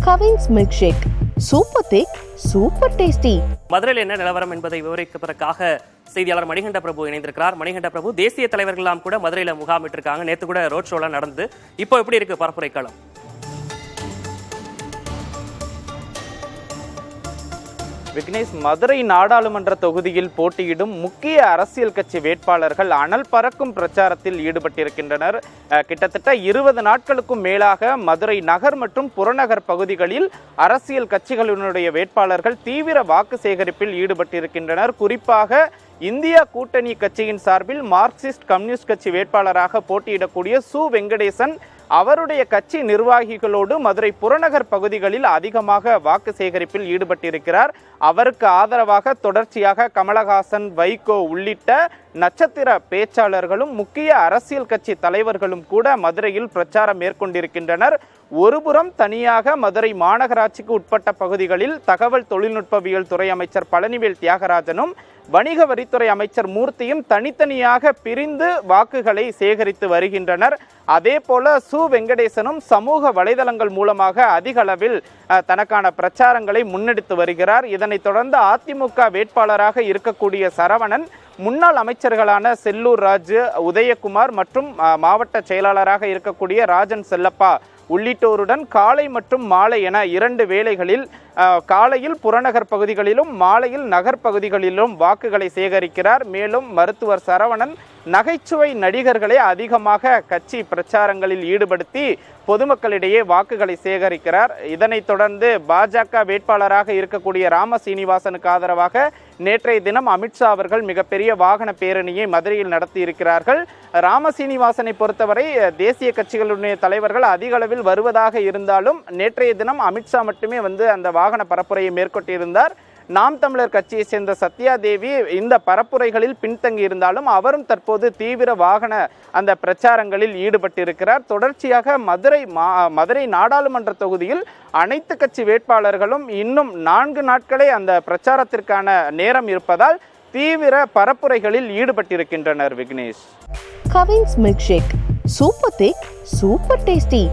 Cavin's milk shake super thick super tasty. மதுரையில் என்ன நிலவரம் என்பதை விவரிப்பதற்காக செய்தியாளர் மணிகண்ட பிரபு இணைந்திருக்கிறார். மணிகண்ட பிரபு, தேசிய தலைவர்கள்லாம் கூட மதுரையில முகாமிட்டிருக்காங்க. நேற்று கூட ரோட் ஷோலாம் நடந்து, இப்போ எப்படி இருக்கு பரப்புரை களம்? விக்னேஷ், மதுரை நாடாளுமன்ற தொகுதியில் போட்டியிடும் முக்கிய அரசியல் கட்சி வேட்பாளர்கள் அனல் பறக்கும் பிரச்சாரத்தில் ஈடுபட்டிருக்கின்றனர். கிட்டத்தட்ட 20 நாட்களுக்கும் மேலாக மதுரை நகர் மற்றும் புறநகர் பகுதிகளில் அரசியல் கட்சிகளினுடைய வேட்பாளர்கள் தீவிர வாக்கு சேகரிப்பில் ஈடுபட்டிருக்கின்றனர். குறிப்பாக இந்தியா கூட்டணி கட்சியின் சார்பில் மார்க்சிஸ்ட் கம்யூனிஸ்ட் கட்சி வேட்பாளராக போட்டியிடக்கூடிய சு வெங்கடேசன் அவருடைய கட்சி நிர்வாகிகளோடு மதுரை புறநகர் பகுதிகளில் அதிகமாக வாக்கு சேகரிப்பில் ஈடுபட்டிருக்கிறார். அவருக்கு ஆதரவாக தொடர்ச்சியாக கமலஹாசன், வைகோ உள்ளிட்ட நட்சத்திர பேச்சாளர்களும் முக்கிய அரசியல் கட்சி தலைவர்களும் கூட மதுரையில் பிரச்சாரம் மேற்கொண்டிருக்கின்றனர். ஒருபுறம் தனியாக மதுரை மாநகராட்சிக்கு உட்பட்ட பகுதிகளில் தகவல் தொழில்நுட்பவியல் துறை அமைச்சர் பழனிவேல் தியாகராஜனும் வணிக வரித்துறை அமைச்சர் மூர்த்தியும் தனித்தனியாக பிரிந்து வாக்குகளை சேகரித்து வருகின்றனர். அதே போல சு வெங்கடேசனும் சமூக வலைதளங்கள் மூலமாக அதிக அளவில் தனக்கான பிரச்சாரங்களை முன்னெடுத்து வருகிறார். இதனைத் தொடர்ந்து அதிமுக வேட்பாளராக இருக்கக்கூடிய சரவணன் முன்னாள் அமைச்சர்களான செல்லூர் ராஜு, உதயகுமார் மற்றும் மாவட்ட செயலாளராக இருக்கக்கூடிய ராஜன் செல்லப்பா உள்ளிட்டோருடன் காலை மற்றும் மாலை என 2 வேளைகளில் காலையில் புறநகர் பகுதிகளிலும் மாலையில் நகர் பகுதிகளிலும் வாக்குகளை சேகரிக்கிறார். மேலும் மருத்துவர் சரவணன் நகைச்சுவை நடிகர்களை அதிகமாக கட்சி பிரச்சாரங்களில் ஈடுபடுத்தி பொதுமக்களிடையே வாக்குகளை சேகரிக்கிறார். இதனைத் தொடர்ந்து பாஜக வேட்பாளராக இருக்கக்கூடிய ராம சீனிவாசனுக்கு ஆதரவாக நேற்றைய தினம் அமித்ஷா அவர்கள் மிகப்பெரிய வாகன பேரணியை மதுரையில் நடத்தி இருக்கிறார்கள். ராம சீனிவாசனை பொறுத்தவரை தேசிய கட்சிகளுடைய தலைவர்கள் அதிக அளவில் வருவதாக இருந்தாலும் நேற்றைய தினம் அமித்ஷா மட்டுமே வந்து அந்த வாகன பரப்புரையை மேற்கொண்டிருந்தார். நாம் தமிழர் கட்சியை சேர்ந்த சத்யா தேவி இந்த பரப்புரைகளில் பின்தங்கி இருந்தாலும் அவரும் தற்போது தீவிர வாகன அந்த பிரச்சாரங்களில் ஈடுபட்டிருக்கிறார். தொடர்ச்சியாக மதுரை நாடாளுமன்ற தொகுதியில் அனைத்து கட்சி வேட்பாளர்களும் இன்னும் 4 நாட்களே அந்த பிரச்சாரத்திற்கான நேரம் இருப்பதால் தீவிர பரப்புரைகளில் ஈடுபட்டிருக்கின்றனர். Vignesh, Cavin's milk shake super thick super tasty.